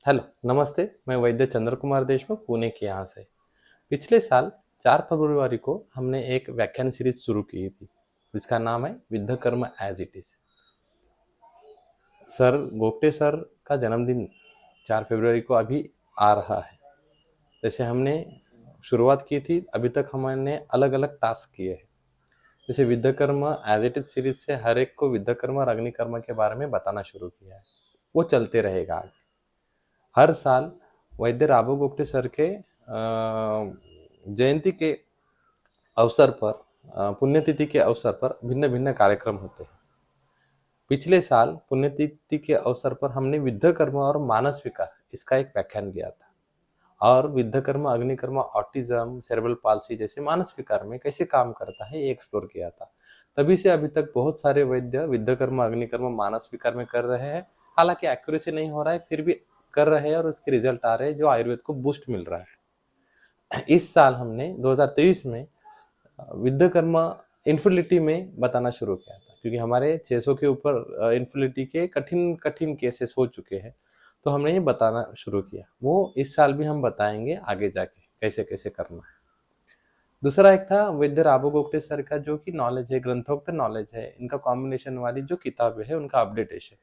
Hello, नमस्ते। मैं वैद्य चंद्र कुमार देशमुख पुणे के यहाँ से। पिछले साल 4 फरवरी को हमने एक व्याख्यान सीरीज शुरू की थी जिसका नाम है विद्ध कर्म as it is. Sir Gogate sir का जन्मदिन 4 फरवरी को अभी आ रहा है। जैसे हमने शुरुआत की थी, अभी तक हमने अलग अलग टास्क किए हैं। जैसे विद्ध कर्म एज इट इज सीरीज से हर एक को विद्ध कर्म और अग्नि कर्म के बारे में बताना शुरू किया है। वो चलते रहेगा आगे। हर साल वैद्य राबू गोगटे सर के जयंती के अवसर पर, पुण्यतिथि के अवसर पर भिन्न भिन्न कार्यक्रम होते हैं। पिछले साल पुण्यतिथि के अवसर पर हमने विद्ध कर्म और मानस विकार इसका एक व्याख्यान किया था, और विद्ध कर्म अग्नि कर्म ऑटिज्म सेरेब्रल पाल्सी जैसे मानस विकार में कैसे काम करता है ये एक्सप्लोर किया था। तभी से अभी तक बहुत सारे वैद्य विद्ध कर्म अग्नि कर्म मानस विकार में कर रहे हैं। हालांकि एक्यूरेसी नहीं हो रहा है, फिर भी कर रहे हैं और उसके रिजल्ट आ रहे हैं जो आयुर्वेद को बूस्ट मिल रहा है। इस साल हमने 2023 में विद्ध कर्म इन्फर्टिलिटी में बताना शुरू किया था, क्योंकि हमारे 600 के ऊपर इन्फर्टिलिटी के कठिन कठिन केसेस हो चुके हैं। तो हमने ये बताना शुरू किया। वो इस साल भी हम बताएंगे आगे जाके कैसे कैसे करना है। दूसरा एक था वैद्य राबू गोगटे सर का, जो कि नॉलेज है, ग्रंथोक्त नॉलेज है, इनका कॉम्बिनेशन वाली जो किताब है उनका अपडेटेशन।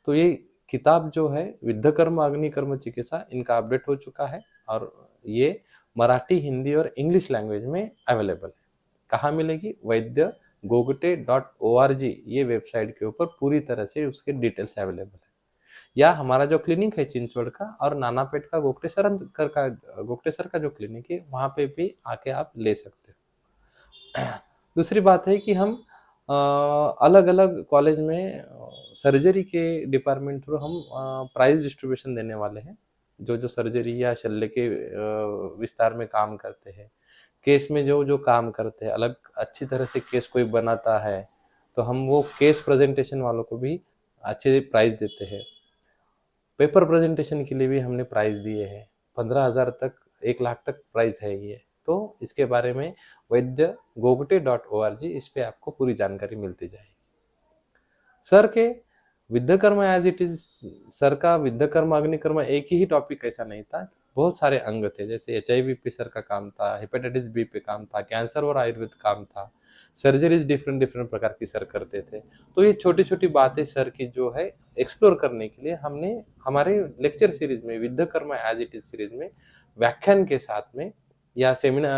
तो ये किताब जो है विद्ध कर्म अग्नि कर्म चिकित्सा, इनका अपडेट हो चुका है और ये मराठी, हिंदी और इंग्लिश लैंग्वेज में अवेलेबल है। कहाँ मिलेगी? वैद्य गोगटे.org ये वेबसाइट के ऊपर पूरी तरह से उसके डिटेल्स अवेलेबल है। या हमारा जो क्लिनिक है चिंचवड़ का और नानापेट का गोगटे सर का जो क्लिनिक है, वहाँ पे भी आके आप ले सकते हो। दूसरी बात है कि हम अलग अलग कॉलेज में सर्जरी के डिपार्टमेंट थ्रू हम प्राइज डिस्ट्रीब्यूशन देने वाले हैं। जो जो सर्जरी या शल्य के विस्तार में काम करते हैं, केस में जो जो काम करते हैं, अलग अच्छी तरह से केस कोई बनाता है तो हम वो केस प्रेजेंटेशन वालों को भी अच्छे प्राइज देते हैं। पेपर प्रेजेंटेशन के लिए भी हमने प्राइज दिए हैं। 15,000 तक, 1 लाख तक प्राइज है ये। तो इसके बारे में वैद्य गोगटे.org, इस पे आपको पूरी जानकारी मिलती जाएगी। सर के विद्ध कर्म एज इट इज, सर का विद्ध कर्म अग्नि कर्म एक ही टॉपिक ऐसा नहीं था, बहुत सारे अंग थे। जैसे HIV पे सर का काम था, हेपेटाइटिस बी पे काम था, कैंसर और आयुर्वेद काम था, सर्जरीज डिफरेंट डिफरेंट प्रकार की सर करते थे। तो ये छोटी छोटी बातें सर की जो है एक्सप्लोर करने के लिए हमने हमारे लेक्चर सीरीज में, विद्ध कर्म एज इट इज सीरीज में व्याख्यान के साथ में या सेमिनार,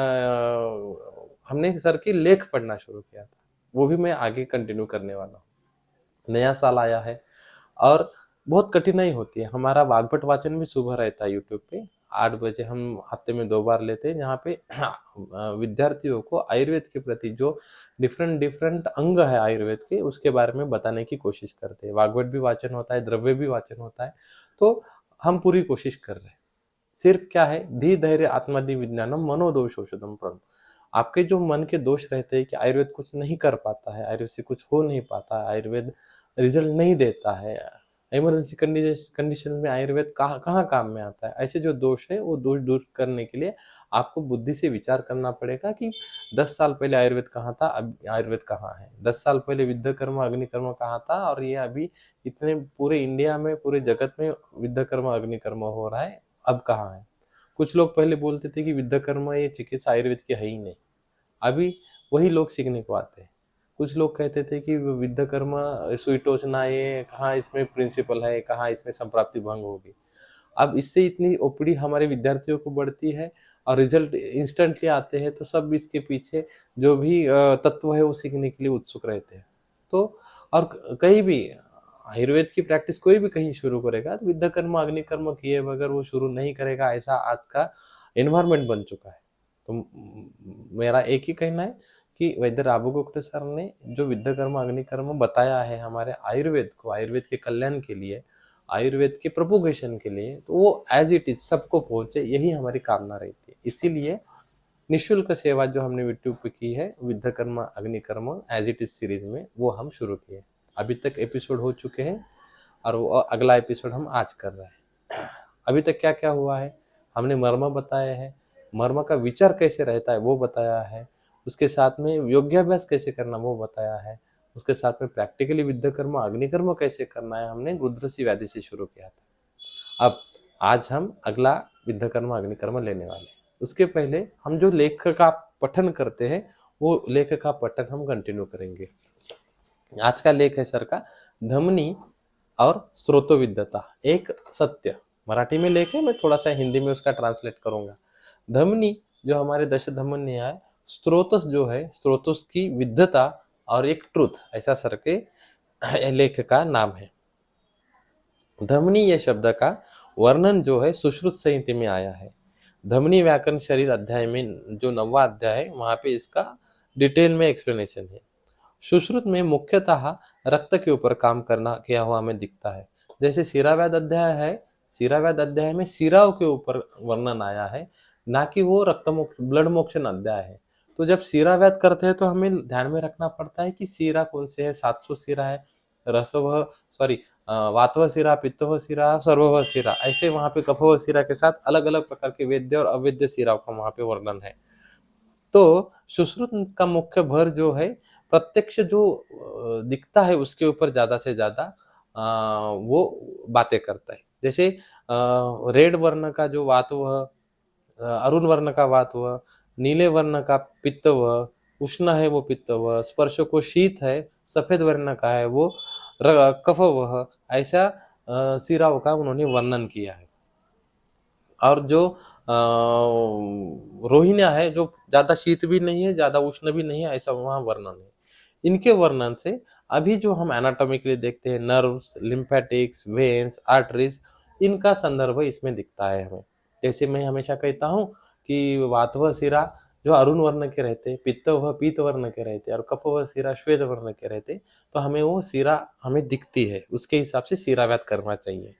हमने सर के लेख पढ़ना शुरू किया था। वो भी मैं आगे कंटिन्यू करने वाला हूँ। नया साल आया है और बहुत कठिनाई होती है। हमारा वाग्भट वाचन भी सुबह रहता है यूट्यूब पे 8 बजे, हम हफ्ते में 2 बार लेते हैं, जहाँ पे विद्यार्थियों को आयुर्वेद के प्रति जो डिफरेंट डिफरेंट अंग है आयुर्वेद के, उसके बारे में बताने की कोशिश करते हैं। वाग्भट भी वाचन होता है, द्रव्य भी वाचन होता है। तो हम पूरी कोशिश कर रहे हैं। सिर्फ क्या है, धी धैर्य आत्मादि विज्ञानम मनोदोष औषधम प्रण। आपके जो मन के दोष रहते हैं कि आयुर्वेद कुछ नहीं कर पाता है, आयुर्वेद से कुछ हो नहीं पाता है, आयुर्वेद रिजल्ट नहीं देता है, इमरजेंसी कंडीशन में आयुर्वेद कहाँ कहाँ काम में आता है, ऐसे जो दोष है वो दोष दूर करने के लिए आपको बुद्धि से विचार करना पड़ेगा कि 10 साल पहले आयुर्वेद कहाँ था, अब आयुर्वेद कहाँ है। 10 साल पहले विद्ध कर्म अग्नि कर्म कहाँ था, और ये अभी इतने पूरे इंडिया में, पूरे जगत में विद्ध कर्म अग्नि कर्म हो रहा है, अब कहाँ है। कुछ लोग पहले बोलते थे कि विद्ध कर्म ये चिकित्सा आयुर्वेद की है ही नहीं, अभी वही लोग सीखने को आते हैं। कुछ लोग कहते थे कि विद्ध कर्म सुईटोचना, ये कहाँ इसमें प्रिंसिपल है, कहाँ इसमें संप्राप्ति भंग होगी। अब इससे इतनी ओपीडी हमारे विद्यार्थियों को बढ़ती है और रिजल्ट इंस्टेंटली आते हैं, तो सब इसके पीछे जो भी तत्व है वो सीखने के लिए उत्सुक रहते हैं। तो और कहीं भी आयुर्वेद की प्रैक्टिस कोई भी कहीं शुरू करेगा तो विद्ध कर्म अग्नि कर्म किए बगैर वो शुरू नहीं करेगा, ऐसा आज का एनवायरनमेंट बन चुका है। तो मेरा एक ही कहना है कि वैद्य राबू गोगटे सर ने जो विद्ध कर्म अग्नि कर्म बताया है हमारे आयुर्वेद को, आयुर्वेद के कल्याण के लिए, आयुर्वेद के प्रोपोगेशन के लिए, तो वो एज इट इज सबको पहुंचे, यही हमारी कामना रहती है। इसीलिए निःशुल्क सेवा जो हमने यूट्यूब पे की है, विद्ध कर्म अग्नि कर्म एज इट इज सीरीज में, वो हम शुरू किए। अभी तक एपिसोड हो चुके हैं और वो अगला एपिसोड हम आज कर रहे हैं। अभी तक क्या क्या हुआ है, हमने मर्म बताए हैं, मर्म का विचार कैसे रहता है वो बताया है, उसके साथ में योग्याभ्यास कैसे करना वो बताया है, उसके साथ में प्रैक्टिकली विद्ध कर्म अग्नि कर्म कैसे करना है, हमने रुद्रसी व्याधि से शुरू किया था। अब आज हम अगला विद्ध कर्म अग्नि कर्म लेने वाले हैं। उसके पहले हम जो लेख का पठन करते हैं वो लेख का पठन हम कंटिन्यू करेंगे। आज का लेख है सर का धमनी और स्रोतोविद्धता एक सत्य। मराठी में लेख है, मैं थोड़ा सा हिंदी में उसका ट्रांसलेट करूंगा। धमनी जो हमारे दश धमनी है, स्रोतस जो है स्रोतस की विद्धता और एक ट्रुथ, ऐसा सर के लेख का नाम है। धमनी ये शब्द का वर्णन जो है सुश्रुत संहिता में आया है। धमनी व्याकरण शरीर अध्याय में जो 9वां अध्याय है वहां पे इसका डिटेल में एक्सप्लेनेशन है। सुश्रुत में मुख्यतः रक्त के ऊपर काम करना किया हुआ हमें दिखता है। जैसे शिराव्याध अध्याय है, शिराव्याध अध्याय में शिराओं के ऊपर वर्णन आया है, ना कि वो रक्त ब्लड मोक्षण अध्याय है। तो जब शिराव्याध करते हैं तो हमें ध्यान में रखना पड़ता है कि शिरा कौन से है, 700 शिरा है, रसव सॉरी वातव शिरा, पित्तव शिरा, सर्वव शिरा, ऐसे वहां पे कफव शिरा के साथ अलग अलग प्रकार के वेद्य और अवेद्य शिराओं का वहां पे वर्णन है। तो सुश्रुत का मुख्य भर जो है प्रत्यक्ष जो दिखता है उसके ऊपर ज्यादा से ज्यादा वो बातें करता है। जैसे रेड वर्ण का जो वातव, अरुण वर्ण का वातव, नीले वर्ण का पित्तव, उष्ण है वो पित्तव, स्पर्श को शीत है, सफेद वर्ण का है वो कफव, ऐसा सिराओं का उन्होंने वर्णन किया है। और जो रोहिण्या है जो ज्यादा शीत भी नहीं है ज्यादा उष्ण भी नहीं है, ऐसा वहां वर्णन है। इनके वर्णन से अभी जो हम एनाटॉमी के लिए देखते हैं, नर्व्स, लिम्फेटिक्स, वेन्स, आर्टरीज, इनका संदर्भ इसमें दिखता है हमें। जैसे मैं हमेशा कहता हूँ कि वातव शिरा जो अरुण वर्ण के रहते, पित्त वह पीत वर्ण के रहते और कफ व शिरा श्वेत वर्ण के रहते, तो हमें वो शिरा हमें दिखती है, उसके हिसाब से शिराव्याध करना चाहिए।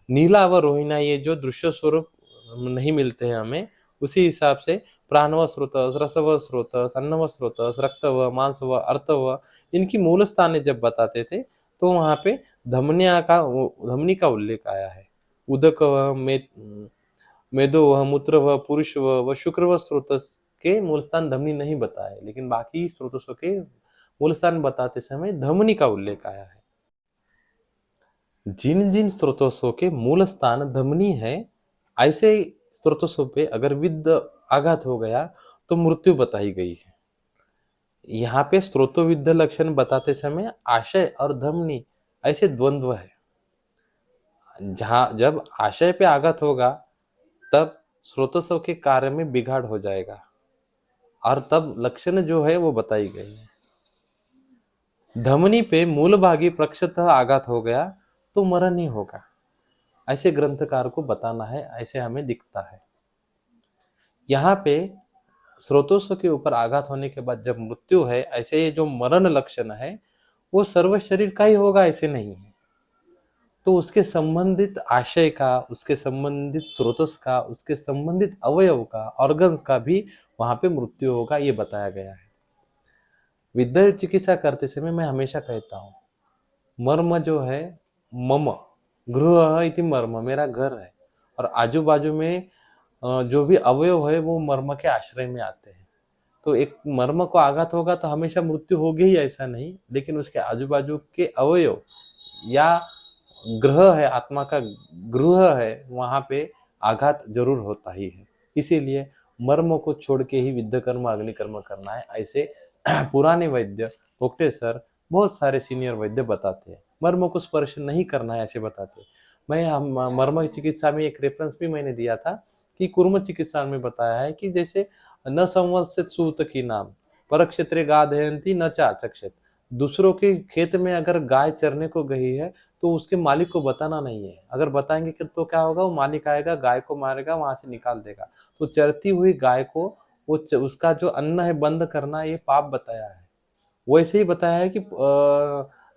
नीला व रोहिणा ये जो दृश्य स्वरूप नहीं मिलते हैं हमें, उसी हिसाब से प्राणव स्रोतस, रसव स्रोतस, अन्नव स्रोतस, रक्तव, मांसव, अर्थव, इनकी मूल स्थान जब बताते थे तो वहां पे धमनी का उल्लेख आया है। उदक व मेदो व मूत्र व पुरुष व शुक्र व स्रोतस के मूल स्थान धमनी नहीं बताए, लेकिन बाकी स्रोतसों के मूल स्थान बताते समय धमनी का उल्लेख आया है। जिन जिन स्रोतों के मूल स्थान धमनी है, ऐसे स्रोतों पे अगर विद्ध आघात हो गया तो मृत्यु बताई गई है। यहाँ पे स्रोतो विद्ध लक्षण बताते समय आशय और धमनी ऐसे द्वंद्व है। जहां जब आशय पे आघात होगा तब स्रोतों के कार्य में बिगाड़ हो जाएगा और तब लक्षण जो है वो बताई गई है। धमनी पे मूल भागी प्रक्षतः आघात हो गया तो मरण ही होगा, ऐसे ग्रंथकार को बताना है, ऐसे हमें दिखता है। यहाँ पे स्रोतों के ऊपर आघात होने के बाद जब मृत्यु है, ऐसे जो मरण लक्षण है वो सर्व शरीर का ही होगा ऐसे नहीं है। तो उसके संबंधित आशय का, उसके संबंधित स्रोतस का, उसके संबंधित अवयव का, ऑर्गन्स का भी वहां पे मृत्यु होगा, ये बताया गया है। विद्या चिकित्सा करते समय मैं हमेशा कहता हूँ मर्म जो है, मम गृह इति मर्म, मेरा घर है, और आजू बाजू में जो भी अवयव है वो मर्म के आश्रय में आते हैं। तो एक मर्म को आघात होगा तो हमेशा मृत्यु होगी ही ऐसा नहीं, लेकिन उसके आजू बाजू के अवयव या ग्रह है, आत्मा का गृह है, वहां पे आघात जरूर होता ही है। इसीलिए मर्म को छोड़ के ही विद्ध कर्म अग्नि कर्म करना है, ऐसे पुराने वैद्य पोक्टे सर, बहुत सारे सीनियर वैद्य बताते हैं। मर्म को स्पर्श नहीं करना है ऐसे बताते हैं। मैं मर्म चिकित्सा में एक रेफरेंस भी मैंने दिया था कि कुर्म चिकित्सा में बताया है कि जैसे न संवत्सित सूत की नाम पर क्षेत्रे गाधयंती न चाचक्षित, दूसरों के खेत में अगर गाय चरने को गई है तो उसके मालिक को बताना नहीं है। अगर बताएंगे कि तो क्या होगा, वो मालिक आएगा, गाय को मारेगा, वहां से निकाल देगा। तो चरती हुई गाय को उसका जो अन्न है बंद करना, ये पाप बताया है। वैसे ही बताया है कि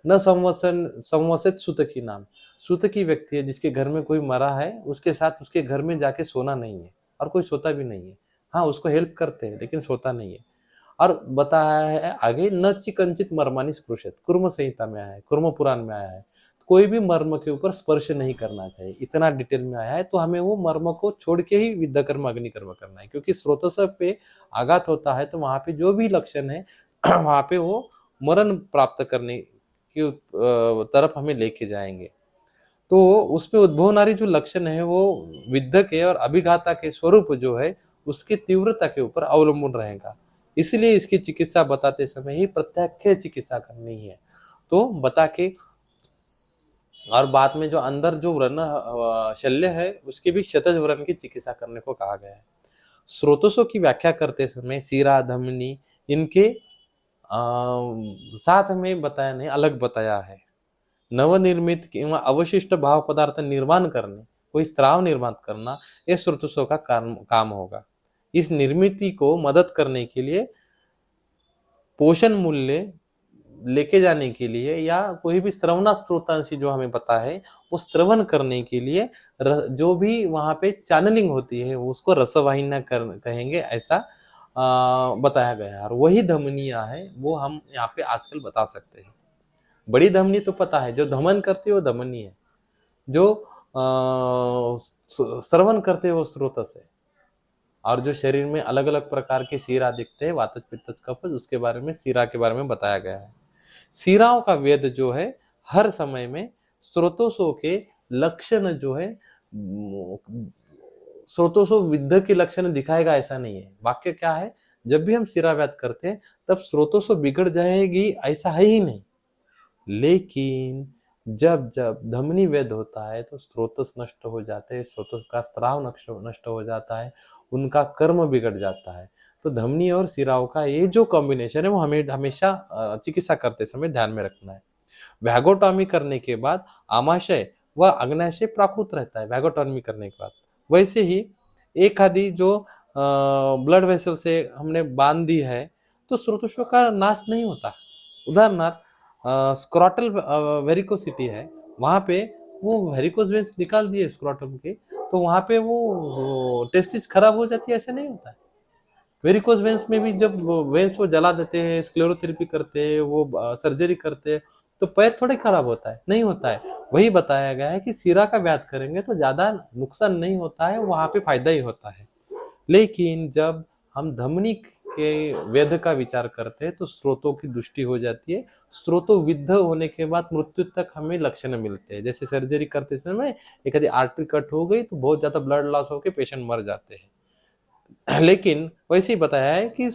न संवत्सित सूत की नाम, सूत की व्यक्ति है जिसके घर में कोई मरा है, उसके साथ उसके घर में जाके सोना नहीं है, और कोई सोता भी नहीं है। हाँ, उसको हेल्प करते हैं लेकिन सोता नहीं है। और बताया है आगे न चिकंचित मर्मानी स्पृशत, कुर्म संहिता में आया है, कुर्म पुराण में आया है, कोई भी मर्म के ऊपर स्पर्श नहीं करना चाहिए, इतना डिटेल में आया है। तो हमें वो मर्म को छोड़ के ही विद्या कर्म अग्नि कर्म करना है, क्योंकि स्रोतस पे आघात होता है तो वहां पे जो भी लक्षण है वहां पे वो मरण प्राप्त करने की तरफ हमें लेके जाएंगे। तो उसमें उद्भवनारी जो लक्षण है वो विद्ध के और अभिघाता के स्वरूप जो है उसकी तीव्रता के ऊपर अवलंबन रहेगा। इसलिए इसकी चिकित्सा बताते समय ही प्रत्याख्य चिकित्सा करनी है। तो बता के और बाद में जो अंदर जो व्रण शल्य है उसकी भी क्षतज व्रण की चिकित्सा करने को कहा गया है। स्रोतों की व्याख्या करते समय सीरा धमनी इनके साथ में बताया नहीं, अलग बताया है। नवनिर्मित किंवा अवशिष्ट भाव पदार्थ निर्माण करने, कोई स्त्राव निर्माण करना, ये स्रोतों का काम होगा। इस निर्मिति को मदद करने के लिए पोषण मूल्य लेके जाने के लिए या कोई भी श्रवणा स्रोतांशी जो हमें पता है वो श्रवण करने के लिए जो भी वहां पे चैनलिंग होती है वो उसको रसवाहिन्या कहेंगे, ऐसा बताया गया है। और वही धमनियां है वो हम यहाँ पे आजकल बता सकते हैं। बड़ी धमनी तो पता है, जो धमन करती है वो धमनी है, जो श्रवण करते हैं वो स्रोत से। और जो शरीर में अलग अलग प्रकार के सीरा दिखते हैं, वातज पित्तज कफज, उसके बारे में सीरा के बारे में बताया गया है। सीराओं का वेद जो है हर समय में स्रोतों के लक्षण जो है स्रोतों विद्ध के लक्षण दिखाएगा ऐसा नहीं है। वाक्य क्या है, जब भी हम सिरा व्याध करते हैं तब स्रोतों बिगड़ जाएगी ऐसा है ही नहीं। लेकिन जब जब धमनी वेद होता है तो स्रोतस नष्ट हो जाते हैं, स्रोतस का स्त्राव नष्ट हो जाता है, उनका कर्म बिगड़ जाता है। तो धमनी और सिराओं का ये जो कॉम्बिनेशन है वो हमें हमेशा चिकित्सा करते समय ध्यान में रखना है। वैगोटॉमी करने के बाद आमाशय व अग्नाशय प्राकृत रहता है वैगोटॉमी करने के बाद। वैसे ही एक आदि जो ब्लड वेसल से हमने बांध दी है तो स्रोतोष्व का नाश नहीं होता। उदाहरणार्थ स्क्रॉटल वेरिकोसिटी है, वहां पे वो वेरिकोज वेन्स निकाल दिए स्क्रॉटम के, तो वहां पे वो टेस्टिस खराब हो जाती है ऐसा नहीं होता है। वेरिकोज वेन्स में भी जब वेन्स वो जला देते हैं, स्क्लेरोथेरेपी करते हैं, वो सर्जरी करते हैं, तो पैर थोड़े खराब होता है, नहीं होता है। वही बताया गया है कि सिरा का व्याध करेंगे तो ज्यादा नुकसान नहीं होता है, वहां पे फायदा ही होता है। लेकिन जब हम धमनी के वेद का विचार करते हैं तो स्रोतों की दृष्टि हो जाती है। स्रोतों विद्ध होने के बाद मृत्यु तक हमें लक्षण मिलते हैं। जैसे सर्जरी करते समय एक आदि आर्टरी कट हो गई तो बहुत ज्यादा ब्लड लॉस होकर पेशेंट मर जाते हैं। लेकिन वैसे ही बताया है कि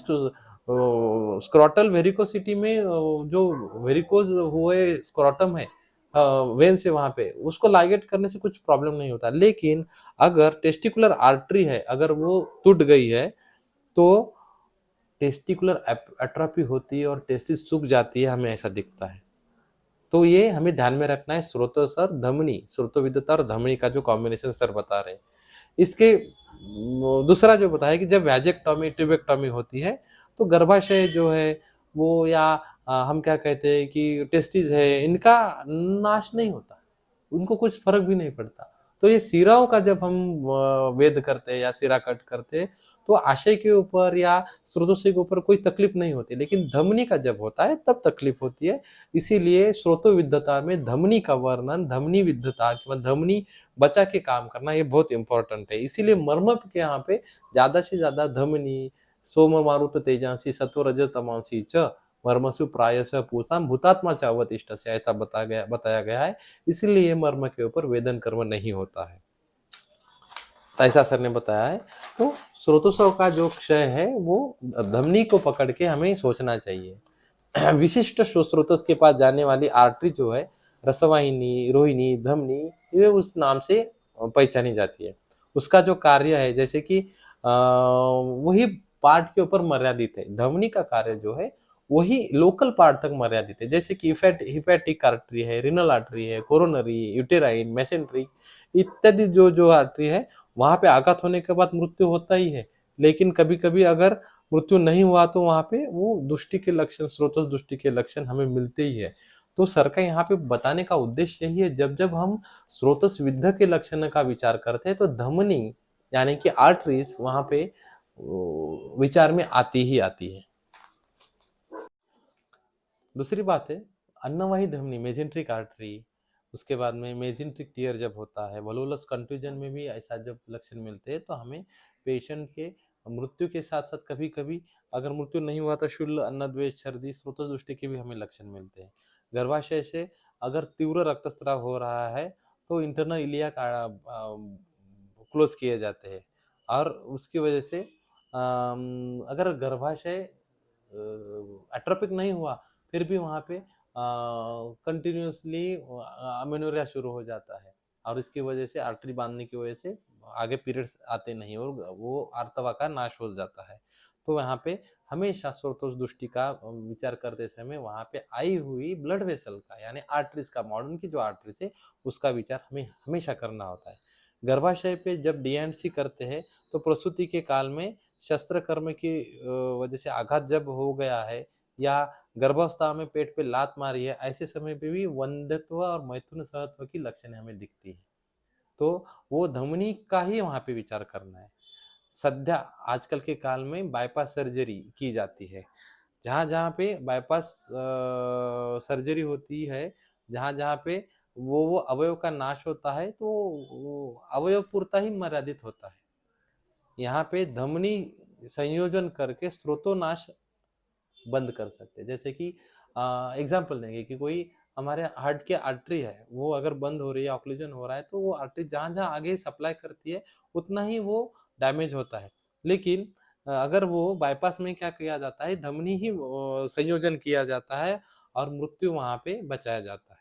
स्क्रॉटल वेरिकोसिटी में जो वेरिकोज हुए स्क्रॉटम है वेन से वहां पे उसको लाइगेट करने से कुछ प्रॉब्लम नहीं होता। लेकिन अगर टेस्टिकुलर आर्टरी है, अगर वो टूट गई है तो टेस्टिकुलर एट्रोफी होती है और टेस्टिस सूख जाती है, हमें ऐसा दिखता है। तो ये हमें ध्यान में रखना है। स्रोत सर धमनी, स्रोतविद्धता और धमनी का जो कॉम्बिनेशन सर बता रहे हैं। इसके दूसरा जो बताया कि जब वैजेक्टॉमी ट्यूबेक्टॉमी होती है तो गर्भाशय जो है वो या हम क्या कहते हैं कि टेस्टिस है, इनका नाश नहीं होता, उनको कुछ फर्क भी नहीं पड़ता। तो ये सिराओं का जब हम वेद करते हैं या सिरा कट करते हैं तो आशय के ऊपर या स्रोतों के ऊपर कोई तकलीफ नहीं होती, लेकिन धमनी का जब होता है तब तकलीफ होती है। इसीलिए स्रोतोविद्धता में धमनी का वर्णन, धमनी विद्धता धमनी बचा के काम करना ये बहुत इंपॉर्टेंट है। इसीलिए मर्म के यहाँ पे ज्यादा से ज्यादा धमनी सोम मारुत तेजांसी सत्व रज तमांसी च मर्मसु प्रायश पूषाम भूतात्मा च अवतिष्ठ से ऐसा बताया गया है। इसीलिए मर्म के ऊपर वेदन कर्म नहीं होता है, ऐसा सर ने बताया है। तो स्रोतोत्सव का जो क्षय है वो धमनी को पकड़ के हमें सोचना चाहिए। विशिष्ट स्रोतस के पास जाने वाली आर्टरी जो है रसवाहिनी, रोहिणी, धमनी, ये उस नाम से पहचानी जाती है। उसका जो कार्य है जैसे कि वही पार्ट के ऊपर मर्यादित है। धमनी का कार्य जो है वही लोकल पार्ट तक मर्यादित है। जैसे कि हिपैटिक आर्टरी है, रिनल आर्टरी है, कोरोनरी, यूटेराइन, मेसेंट्रिक इत्यादि जो जो आर्टरी है वहां पे आघात होने के बाद मृत्यु होता ही है। लेकिन कभी कभी अगर मृत्यु नहीं हुआ तो वहां पे वो दुष्टि के लक्षण, स्रोतस दुष्टि के लक्षण हमें मिलते ही है। तो सर का यहाँ पे बताने का उद्देश्य यही है, जब जब हम स्रोतस विद्ध के लक्षण का विचार करते हैं तो धमनी यानी कि आर्टरीज वहां पे विचार में आती ही आती है। दूसरी बात है अन्नवाही धमनी, मेजेंट्रिक आर्टरी, उसके बाद में मेजेंट्रिक टीयर जब होता है, वलोलस कंट्यूजन में भी ऐसा जब लक्षण मिलते हैं तो हमें पेशेंट के मृत्यु के साथ साथ कभी कभी अगर मृत्यु नहीं हुआ तो शूल, अन्नद्वेष, छर्दी, स्रोत दृष्टि के भी हमें लक्षण मिलते हैं। गर्भाशय से अगर तीव्र रक्तस्राव हो रहा है तो इंटरनल इलिया क्लोज किए जाते हैं। और उसकी वजह से अगर गर्भाशय एट्रोपिक नहीं हुआ, फिर भी वहाँ पे कंटिन्यूसली अमेनोरिया शुरू हो जाता है, और इसकी वजह से आर्टरी बांधने की वजह से आगे पीरियड्स आते नहीं और वो आर्तवा का नाश हो जाता है। तो यहाँ पे हमेशा स्रोतोष दृष्टि का विचार करते समय वहाँ पे आई हुई ब्लड वेसल का, यानी आर्टरीज का, मॉडर्न की जो आर्टरीज है उसका विचार हमें हमेशा करना होता है। गर्भाशय पे जब डीएनसी करते हैं तो प्रसूति के काल में शस्त्र कर्म की वजह से आघात जब हो गया है, या गर्भावस्था में पेट पे लात मारी है, ऐसे समय पे भी वंध्यत्व और मैथुन सहत्व की लक्षण हमें दिखती है। तो वो धमनी का ही वहाँ पे विचार करना है। सध्या आजकल के काल में बाईपास सर्जरी की जाती है। जहाँ जहाँ पे बाईपास सर्जरी होती है, जहाँ जहाँ पे वो अवयव का नाश होता है, तो वो अवयव पूर्ता ही मर्यादित होता है। यहाँ पे धमनी संयोजन करके स्रोतोनाश बंद कर सकते हैं। जैसे कि एग्जाम्पल देंगे कि कोई हमारे हार्ट की आर्टरी है, वो अगर बंद हो रही है, ऑक्सीजन हो रहा है, तो वो आर्टरी जहाँ जहाँ आगे सप्लाई करती है उतना ही वो डैमेज होता है। लेकिन अगर वो बाईपास में क्या किया जाता है, धमनी ही संयोजन किया जाता है और मृत्यु वहाँ पे बचाया जाता है।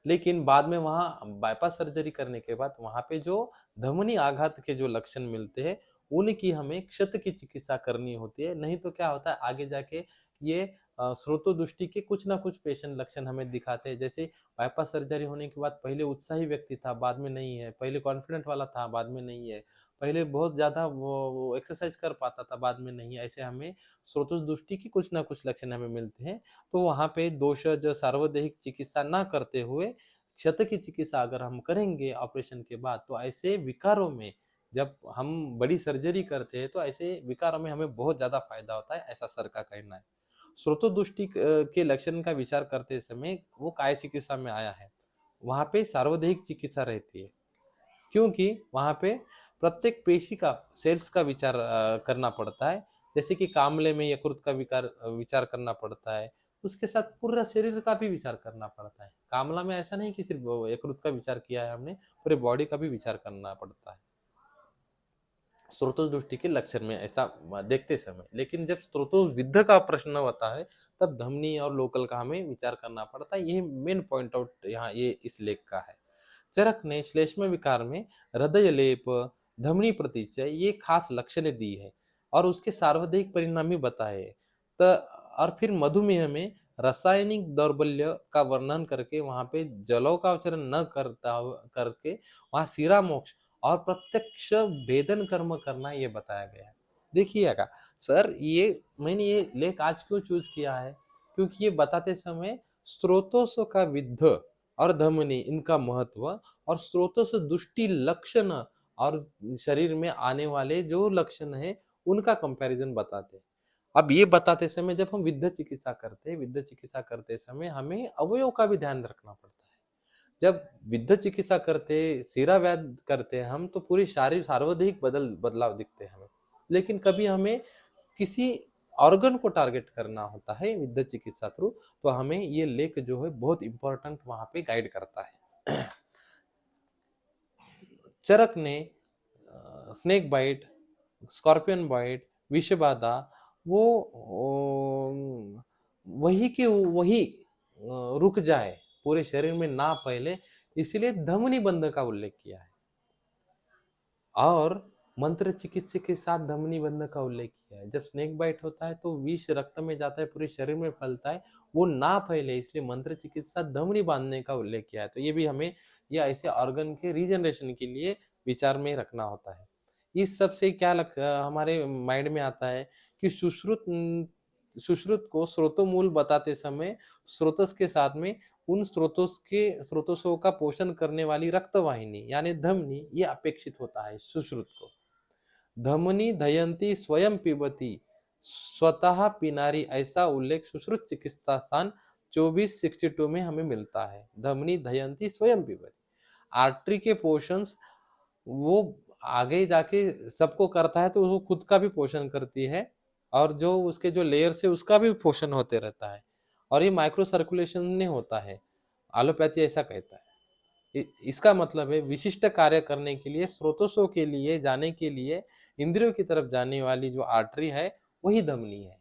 लेकिन बाद में वहाँ बाईपास सर्जरी करने के बाद वहाँ पे जो धमनी आघात के जो लक्षण मिलते हैं, उनकी हमें क्षत की चिकित्सा करनी होती है। नहीं तो क्या होता है, आगे जाके ये स्रोतोदृष्टि के कुछ ना कुछ पेशेंट लक्षण हमें दिखाते हैं। जैसे बाईपास सर्जरी होने के बाद पहले उत्साही व्यक्ति था, बाद में नहीं है। पहले कॉन्फिडेंट वाला था, बाद में नहीं है। पहले बहुत ज़्यादा वो एक्सरसाइज कर पाता था, बाद में नहीं है। ऐसे हमें स्रोतोदृष्टि के कुछ ना कुछ लक्षण हमें मिलते हैं। तो वहाँ पे दोषज सार्वदेहिक चिकित्सा ना करते हुए क्षत की चिकित्सा अगर हम करेंगे ऑपरेशन के बाद, तो ऐसे विकारों में, जब हम बड़ी सर्जरी करते हैं तो ऐसे विकारों में हमें बहुत ज़्यादा फायदा होता है, ऐसा सर का कहना है। स्रोतोदृष्टि के लक्षण का विचार करते समय वो काय चिकित्सा में आया है, वहाँ पे सार्वदेहिक चिकित्सा रहती है, क्योंकि वहाँ पे प्रत्येक पेशी का, सेल्स का विचार करना पड़ता है। जैसे कि कामले में यकृत का विचार करना पड़ता है, उसके साथ पूरा शरीर का भी विचार करना पड़ता है। कामला में ऐसा नहीं कि सिर्फ यकृत का विचार किया है हमने, पूरे बॉडी का भी विचार करना पड़ता है स्रोतोष दृष्टि के लक्षण में ऐसा देखते समय। लेकिन जब स्रोतोष विद्ध का प्रश्न होता है, तब धमनी और लोकल का हमें विचार करना पड़ता है। यही मेन पॉइंट आउट यहाँ ये इस लेख का है। चरक ने श्लेष्म विकार में हृदय लेप, धमनी प्रतिचय ये खास लक्षण दी है और उसके सार्वधिक परिणाम भी बताए। तो और फिर मधुमेह में रासायनिक दौर्बल्य का वर्णन करके वहां पे जलों का उच्चारण न करके वहां सीरा मोक्ष और प्रत्यक्ष भेदन कर्म करना ये बताया गया है। देखिएगा सर, ये मैंने ये लेख आज क्यों चूज किया है, क्योंकि ये बताते समय स्रोतों का विद्ध और धमनी इनका महत्व और स्रोतों से दुष्टि लक्षण और शरीर में आने वाले जो लक्षण है उनका कंपैरिजन बताते हैं। अब ये बताते समय जब हम विद्ध चिकित्सा करते हैं, विद्ध चिकित्सा करते समय हमें अवयव का भी ध्यान रखना पड़ता है। जब विद्ध चिकित्सा करते, सिरा व्याध करते हम, तो पूरी शारीरिक सार्वदेहिक बदलाव दिखते हैं हमें। लेकिन कभी हमें किसी ऑर्गन को टारगेट करना होता है विद्ध चिकित्सा थ्रू, तो हमें ये लेख जो है बहुत इंपॉर्टेंट वहां पे गाइड करता है। चरक ने स्नेक बाइट, स्कॉर्पियन बाइट, विषबाधा, वो वही के वही रुक जाए, पूरे शरीर में ना फैले, इसलिए धमनी बंध का उल्लेख किया है। और मंत्र चिकित्सा के साथ धमनी बंध का उल्लेख किया है। जब स्नेक बाइट होता है तो विष रक्त में जाता है, पूरे शरीर में फैलता है, वो ना फैले इसलिए मंत्र चिकित्सा धमनी बांधने का उल्लेख किया है। तो ये भी हमें ये ऐसे ऑर्गन के रीजनरेशन के लिए विचार में रखना होता है। इस सब से क्या हमारे माइंड में आता है कि सुश्रुत को स्रोतोमूल बताते समय स्रोतस के साथ में उन स्रोतों का पोषण करने वाली रक्तवाहिनी यानी धमनी ये अपेक्षित होता है सुश्रुत को। धमनी दयंती स्वयं पिबती, स्वतः पिनारी, ऐसा उल्लेख सुश्रुत चिकित्सा स्थान 2462 में हमें मिलता है। धमनी दयंती स्वयं पिबती, आर्टरी के पोषण वो आगे जाके सबको करता है, तो वो खुद का भी पोषण करती है और जो उसके जो लेयर से उसका भी पोषण होते रहता है, और ये माइक्रो सर्कुलेशन में होता है, एलोपैथी ऐसा कहता है। इसका मतलब है विशिष्ट कार्य करने के लिए, स्रोतों के लिए जाने के लिए इंद्रियों की तरफ जाने वाली जो आर्टरी है वही धमनी है।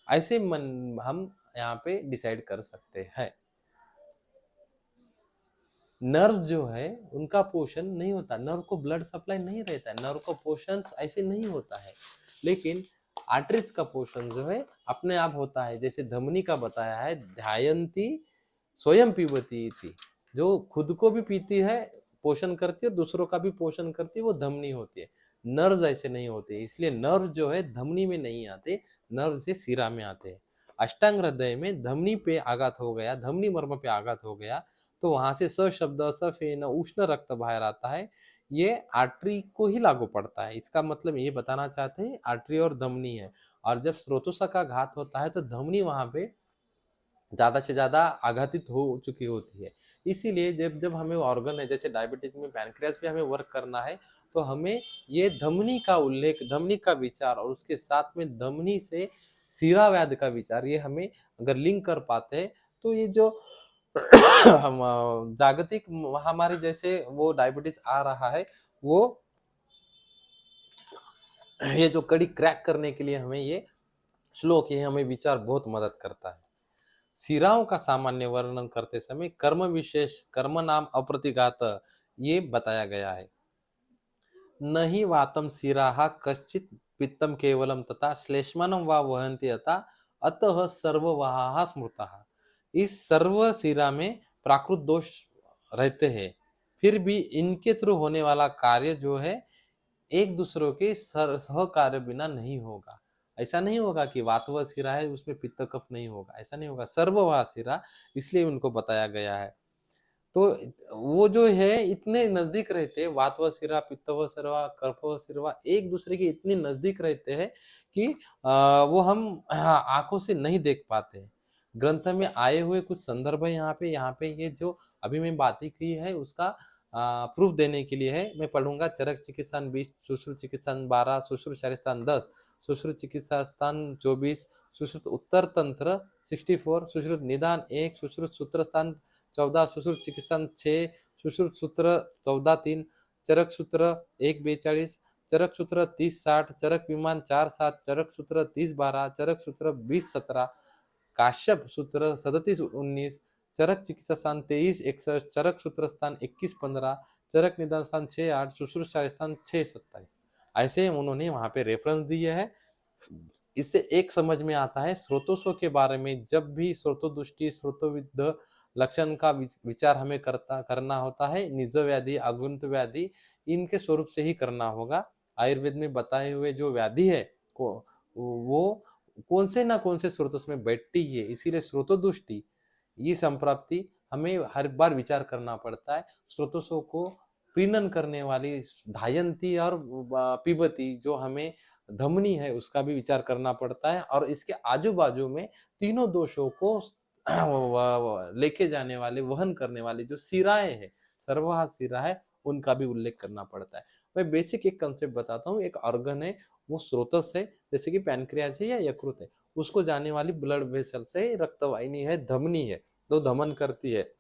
ऐसे मन हम यहाँ पे डिसाइड कर सकते हैं। नर्व जो है उनका पोषण नहीं होता, नर्व को ब्लड सप्लाई नहीं रहता है, नर्व का पोषण ऐसे नहीं होता है, लेकिन आर्टरीज का पोषण जो है अपने आप होता है। जैसे धमनी का बताया है, ध्यायंती स्वयं पीबती थी, जो खुद को भी पीती है, पोषण करती है, दूसरों का भी पोषण करती है, वो धमनी होती है। नर्व ऐसे नहीं होते, इसलिए नर्व जो है धमनी में नहीं आते, नर्व से सिरा में आते हैं। अष्टांग हृदय में धमनी पे आघात हो गया, धमनी मर्म पे आघात हो गया, तो वहां से स शब्द, सफेन, उष्ण रक्त बाहर आता है, ये आर्टरी को ही लागू पड़ता है। इसका मतलब ये बताना चाहते हैं आर्टरी और धमनी है। और जब स्रोतोसा का घात होता है तो धमनी वहां पे ज्यादा से ज्यादा आघातित हो चुकी होती है। इसीलिए जब जब हमें ऑर्गन है, जैसे डायबिटीज में पैनक्रियास भी हमें वर्क करना है, तो हमें ये धमनी का उल्लेख, धमनी का विचार और उसके साथ में धमनी से सीरा व्याध का विचार, ये हमें अगर लिंक कर पाते हैं तो ये जो हम जागतिक महामारी जैसे वो डायबिटीज आ रहा है, वो ये जो कड़ी क्रैक करने के लिए हमें ये श्लोक, ये हमें विचार बहुत मदद करता है। सिराओं का सामान्य वर्णन करते समय कर्म विशेष, कर्म नाम अप्रतिघात, ये बताया गया है। न ही वातम सिराहा कश्चित पित्तम केवलम तथा श्लेष्मनम वा वहन्ति अतः अतः सर्ववाहा स्मृतः। इस सर्व सिरा में प्राकृत दोष रहते हैं, फिर भी इनके थ्रू होने वाला कार्य जो है एक दूसरों के सहकार्य बिना नहीं होगा। ऐसा नहीं होगा कि वातव सिरा है उसमें पित्त कफ नहीं होगा, ऐसा नहीं होगा, सर्ववाह सिरा, इसलिए उनको बताया गया है। तो वो जो है इतने नजदीक रहते हैं, वातव सिरा, पित्तव सिरा, कफव सिरा एक दूसरे के इतने नजदीक रहते हैं कि वो हम आंखों से नहीं देख पाते। ग्रंथ में आए हुए कुछ संदर्भ है यहाँ पे ये जो अभी मैं बातें की है उसका प्रूफ देने के लिए है। मैं पढ़ूंगा। चरक चिकित्सा 20, सुश्रुत चिकित्सा 12, सुश्रुत शारीस्थान 10, सुश्रुत चिकित्सा स्थान 24, सुश्रुत उत्तर तंत्र 64, सुश्रुत निदान 1, सुश्रुत सूत्र स्थान 14, सुश्रुत चिकित्सा 6, सुश्रुत सूत्र 14-3, चरक सूत्र 1-42, चरक सूत्र 30-60, चरक विमान 4-7, चरक सूत्र 30-12, चरक सूत्र 20-17, काश्यप सूत्र 37-19, चरक चिकित्सा स्थान 23-61, चरक सूत्र स्थान 21-15, चरक निदान स्थान 6-8, सुश्रुत स्थान 6-27। ऐसे उन्होंने वहां पे रेफरेंस दिए है। इससे एक समझ में आता है स्रोतों के बारे में, जब भी स्रोतोदुष्टि, स्रोतोविद्ध लक्षण का विचार हमें करना होता है, निज व्याधि, आगुंत व्याधि, इनके स्वरूप से ही करना होगा। आयुर्वेद में बताए हुए जो व्याधि है को वो कौन से ना कौन से स्रोत में बैठती है, इसीलिए स्रोतोदुष्टि ये संप्राप्ति हमें हर बार विचार करना पड़ता है। स्रोतों को प्रीणन करने वाली धायंती और पिबती जो हमें धमनी है उसका भी विचार करना पड़ता है, और इसके आजू बाजू में तीनों दोषों को लेके जाने वाले, वहन करने वाले जो सिराएं है, सर्वहा सिरा है, उनका भी उल्लेख करना पड़ता है। मैं बेसिक एक कंसेप्ट बताता हूँ। एक ऑर्गन है, वो स्रोतस है, जैसे कि पैनक्रियाज है या यकृत है, उसको जाने वाली ब्लड वेसल्स है, रक्तवाहिनी है, धमनी है, तो धमन करती है।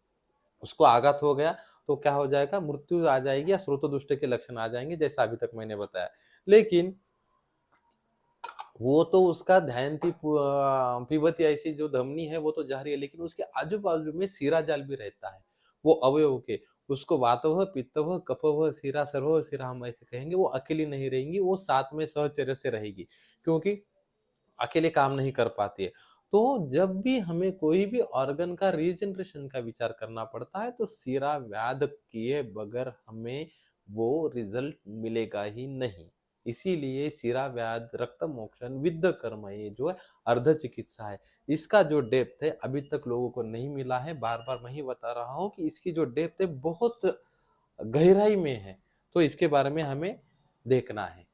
उसको आघात हो गया तो क्या हो जाएगा, मृत्यु आ जाएगी या स्रोतोदुष्ट के लक्षण आ जाएंगे, जैसा अभी तक मैंने बताया। लेकिन वो तो उसका ध्यान थी, पीबती ऐसी जो धमनी है वो तो जारी है, लेकिन उसके आजू बाजू में सीरा जाल भी रहता है, वो अवयव के, उसको वातव, पित्तव, कफव, सीरा, सर्व सीरा हम ऐसे कहेंगे। वो अकेली नहीं रहेंगी, वो साथ में सहचर्य से रहेगी, क्योंकि अकेले काम नहीं कर पाती है। तो जब भी हमें कोई भी ऑर्गन का रीजनरेशन का विचार करना पड़ता है तो सीरा व्याध किए बगैर हमें वो रिजल्ट मिलेगा ही नहीं। इसीलिए सिरा व्याध, रक्त मोक्षण, विद्ध कर्म, ये जो है अर्ध चिकित्सा है, इसका जो डेप्थ है अभी तक लोगों को नहीं मिला है। बार बार मैं ही बता रहा हूँ कि इसकी जो डेप्थ है बहुत गहराई में है, तो इसके बारे में हमें देखना है।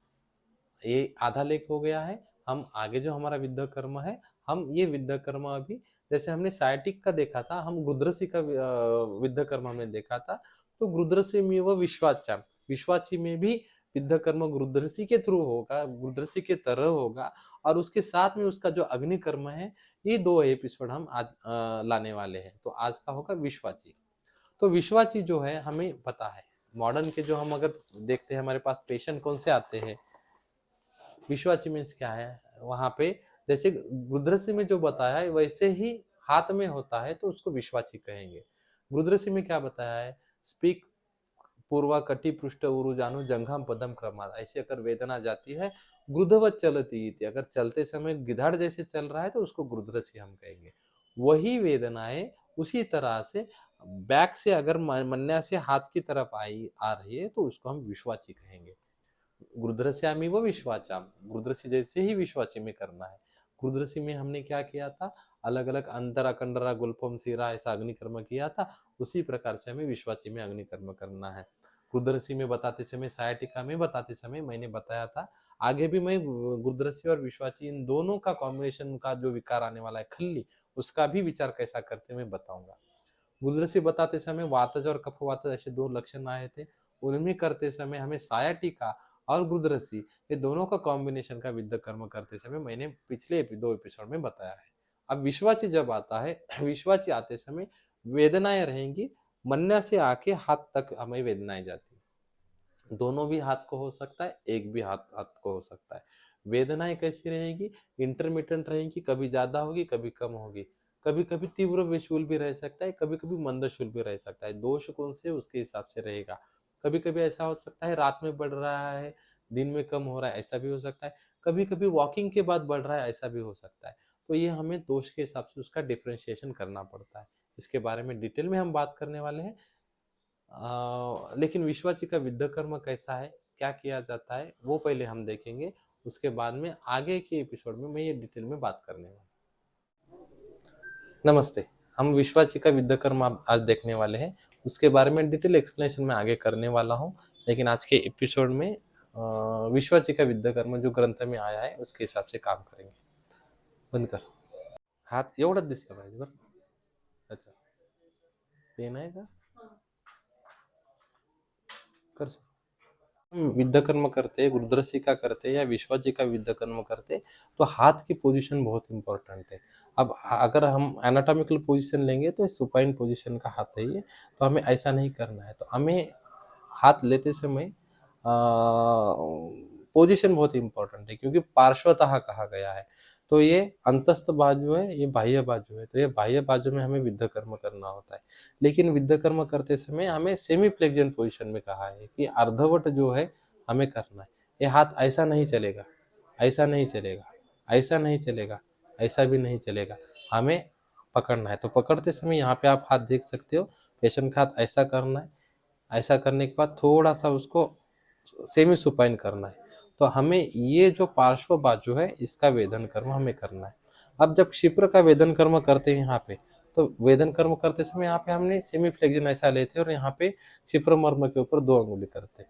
ये आधा लेख हो गया है। हम आगे जो हमारा विद्या कर्म है, हम ये विद्या कर्म अभी, जैसे हमने साइटिक का देखा था, हम गुद्रसी का विद्या कर्म हमने देखा था। तो गुद्रसी में वो विश्वाचा, विश्वाची में भी विद्या कर्म गुद्रसी के थ्रू होगा, गुद्रसी के तरह होगा, और उसके साथ में उसका जो अग्नि कर्म है, ये दो एपिसोड हम आज लाने वाले हैं। तो आज का होगा विश्वाची। तो विश्वाची जो है हमें पता है, मॉडर्न के जो हम अगर देखते हैं हमारे पास पेशेंट कौन से आते हैं, विश्वाची मीन्स क्या है, वहां पे जैसे गुरुदृष्टि में जो बताया है वैसे ही हाथ में होता है तो उसको विश्वाची कहेंगे। गुरुदृष्टि में क्या बताया है, स्पीक पूर्वा कटी पृष्ठ उरु जानु जंघम पदम क्रमा, ऐसे अगर वेदना जाती है गुरुधवत चलती इति, अगर चलते समय गिधाड़ जैसे चल रहा है तो उसको गुरुदृष्टि हम कहेंगे। वही वेदनाएं उसी तरह से बैक से अगर मन्या से हाथ की तरफ आ रही है तो उसको हम विश्वाची कहेंगे। गुरुद्रश्यामी व विश्वाचाम, गुरुद्रसी जैसे ही विश्वाची में करना है। गुरुद्रसी में हमने क्या किया था, अलग अलग अंतरा कंडरा गुल्फम सीरा ऐसा अग्निकर्म किया था, उसी प्रकार से हमें विश्वाची में अग्निकर्म करना है। गुरुद्रसी में बताते समय, सायाटिका में बताते समय मैंने बताया था, आगे भी मैं गुरुद्रसी और विश्वाची इन दोनों का कॉम्बिनेशन का जो विकार आने वाला है खल्ली, उसका भी विचार कैसा करते मैं बताऊंगा। गुरुद्रसी बताते समय वातज और कफवातज ऐसे दो लक्षण आए थे, उनमें करते समय हमें सायाटिका और गुरुद्रसी ये दोनों का कॉम्बिनेशन का विद्ध कर्म करते समय मैंने पिछले दो एपिसोड में बताया है। अब विश्वाची जब आता है, विश्वाची आते समय वेदनाएं रहेंगी, मन्या से आके हाथ तक हमें वेदनाएं जाती है, दोनों भी हाथ को हो सकता है, एक भी हाथ हाथ को हो सकता है। वेदनाएं कैसी रहेगी, इंटरमिटेंट रहेंगी, कभी ज्यादा होगी कभी कम होगी, कभी कभी तीव्र विशूल भी रह सकता है, कभी कभी मंदशूल भी रह सकता है, दोष कौन से उसके हिसाब से रहेगा। कभी कभी ऐसा हो सकता है रात में बढ़ रहा है, दिन में कम हो रहा है, ऐसा भी हो सकता है। कभी कभी वॉकिंग के बाद बढ़ रहा है, ऐसा भी हो सकता है। तो ये हमें दोष के हिसाब से उसका डिफ्रेंशिएशन करना पड़ता है। इसके बारे में डिटेल में हम बात करने वाले हैं। लेकिन विश्वाची का विद्ध कर्म कैसा है, क्या किया जाता है, वो पहले हम देखेंगे। उसके बाद में आगे के एपिसोड में मैं ये डिटेल में बात करने वाला हूँ। नमस्ते। हम विश्वाची का विद्ध कर्म आज देखने वाले हैं, उसके बारे में डिटेल एक्सप्लेनेशन मैं आगे करने वाला हूँ। लेकिन आज के एपिसोड में विश्वाची का विद्ध कर्म जो ग्रंथ में आया है उसके हिसाब से काम करेंगे। बंद कर, हात एवढंच दिसलं पाहिजे बरं। अच्छा, पेन आहे का, कर सर। हम विद्ध कर्म करते, गुरुद्रसी का करते या विश्वाजी का विद्ध कर्म करते तो हाथ की पोजीशन बहुत इंपॉर्टेंट है। अब अगर हम एनाटॉमिकल पोजीशन लेंगे तो सुपाइन पोजीशन का हाथ है ये, तो हमें ऐसा नहीं करना है। तो हमें हाथ लेते समय पोजीशन बहुत इंपॉर्टेंट है, क्योंकि पार्श्वतः कहा गया है। तो ये अंतस्थ बाजू है, ये बाह्य बाजू है, तो ये बाह्य बाजू में हमें विद्ध कर्म करना होता है। लेकिन विद्ध कर्म करते समय हमें सेमी फ्लेक्जन पोजीशन में कहा है कि अर्धवट जो है हमें करना है। ये हाथ ऐसा नहीं चलेगा, ऐसा नहीं चलेगा, ऐसा नहीं चलेगा, ऐसा भी नहीं चलेगा, हमें पकड़ना है। तो पकड़ते समय यहाँ पे आप हाथ देख सकते हो, पेशेंट का हाथ ऐसा करना है, ऐसा करने के बाद थोड़ा सा उसको सेमी सुपाइन करना है। तो हमें ये जो पार्श्व बाजू है इसका वेदन कर्म हमें करना है। अब जब क्षिप्र का वेदन कर्म करते हैं यहाँ पे, तो वेदन कर्म करते समय यहाँ पे हमने सेमी फ्लेक्जन ऐसा लेते हैं और यहाँ पे क्षिप्र मर्म के ऊपर 2 अंगुली करते हैं।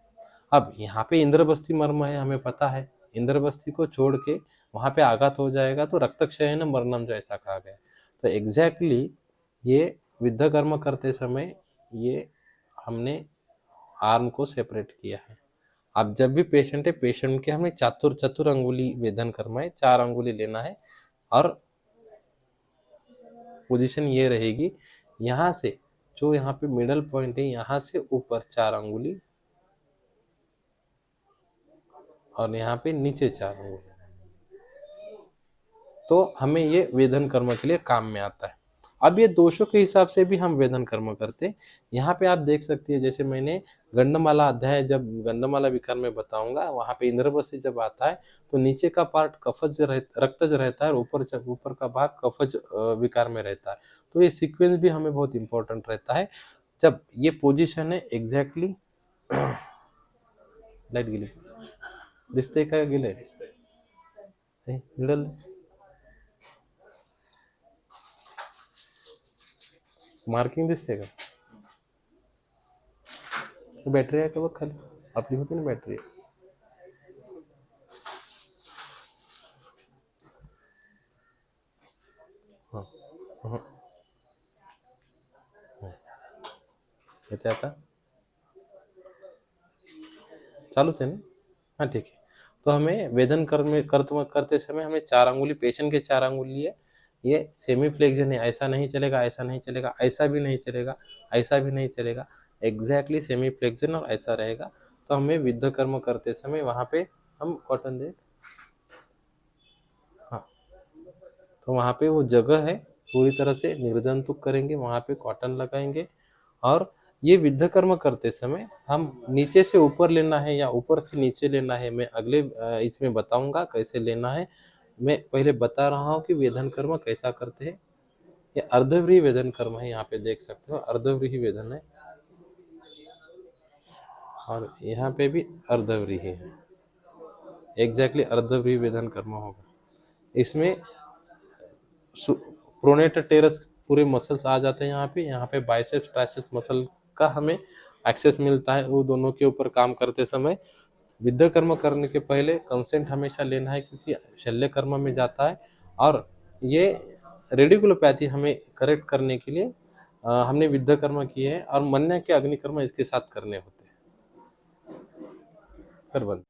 अब यहाँ पे इंद्रबस्ती मर्म है, हमें पता है इंद्रबस्ती को छोड़ के वहाँ पे आघात हो जाएगा तो रक्तक्षय न मरणम जैसा कहा गया। तो एग्जैक्टली ये विद्ध कर्म करते समय ये हमने आर्म को सेपरेट किया है। अब जब भी पेशेंट है, पेशेंट के हमें चतुर अंगुली वेदन करना है, 4 अंगुली लेना है और पोजीशन ये रहेगी, यहाँ से जो यहाँ पे मिडल पॉइंट है यहाँ से ऊपर 4 अंगुली और यहाँ पे नीचे 4 अंगुली। तो हमें ये वेदन कर्म के लिए काम में आता है। अब ये दोषों के हिसाब से भी हम वेदन कर्म करते। यहाँ पे आप देख सकती है, जैसे मैंने गंडमाला अध्याय, जब गंडमाला विकार में बताऊंगा, वहाँ पे इंद्रवसी जब आता है तो नीचे का पार्ट कफज रक्तज रहता है और ऊपर का भाग कफज विकार में रहता है। तो ये सीक्वेंस भी हमें बहुत इंपॉर्टेंट रहता है। जब ये पोजिशन है एग्जैक्टली लाइट गेली दिसते का गेले मिडल मार्किंग दिसते का, बॅटरी आहे का बघ खाली, आपली होती ना बॅटरी। हां हां येते आता, चालूच है ना, हाँ ठीक है। तो हमें वेदन कर्म करते समय हमें 4 अंगुली, पेशेंट के 4 अंगुली है, ये सेमी फ्लेक्शन है, ऐसा नहीं चलेगा, ऐसा नहीं चलेगा, ऐसा भी नहीं चलेगा, ऐसा भी नहीं चलेगा, एग्जैक्टली सेमी फ्लेक्शन और ऐसा रहेगा। तो हमें विद्ध कर्म करते समय वहाँ पे हम कॉटन दे, हाँ, तो वहाँ पे वो जगह है पूरी तरह से निर्जंतुक करेंगे, वहाँ पे कॉटन लगाएंगे। और ये विद्ध कर्म करते समय हम नीचे से ऊपर लेना है या ऊपर से नीचे लेना है, मैं अगले इसमें बताऊंगा कैसे लेना है। मैं पहले बता रहा हूँ कि वेदन कर्म कैसा करते हैं। ये अर्धव्रीहि वेदन कर्म है, यहाँ पे देख सकते हो अर्धव्रीहि वेदन है, और यहाँ पे भी अर्धव्रीहि है, एग्जैक्टली अर्धव्रीहि वेदन कर्म होगा। इसमें प्रोनेटर टेरस पूरे मसल्स आ जाते हैं, यहाँ पे बाइसेप्स ट्राइसेप्स मसल का हमें एक्सेस मिलता है वो दोनों के ऊपर काम करते समय। विद्या कर्म करने के पहले कंसेंट हमेशा लेना है, क्योंकि शल्य कर्म में जाता है। और ये रेडिकुलोपैथी हमें करेक्ट करने के लिए हमने विद्या कर्म किए हैं, और मन्या के अग्नि कर्म इसके साथ करने होते हैं। कर बंद।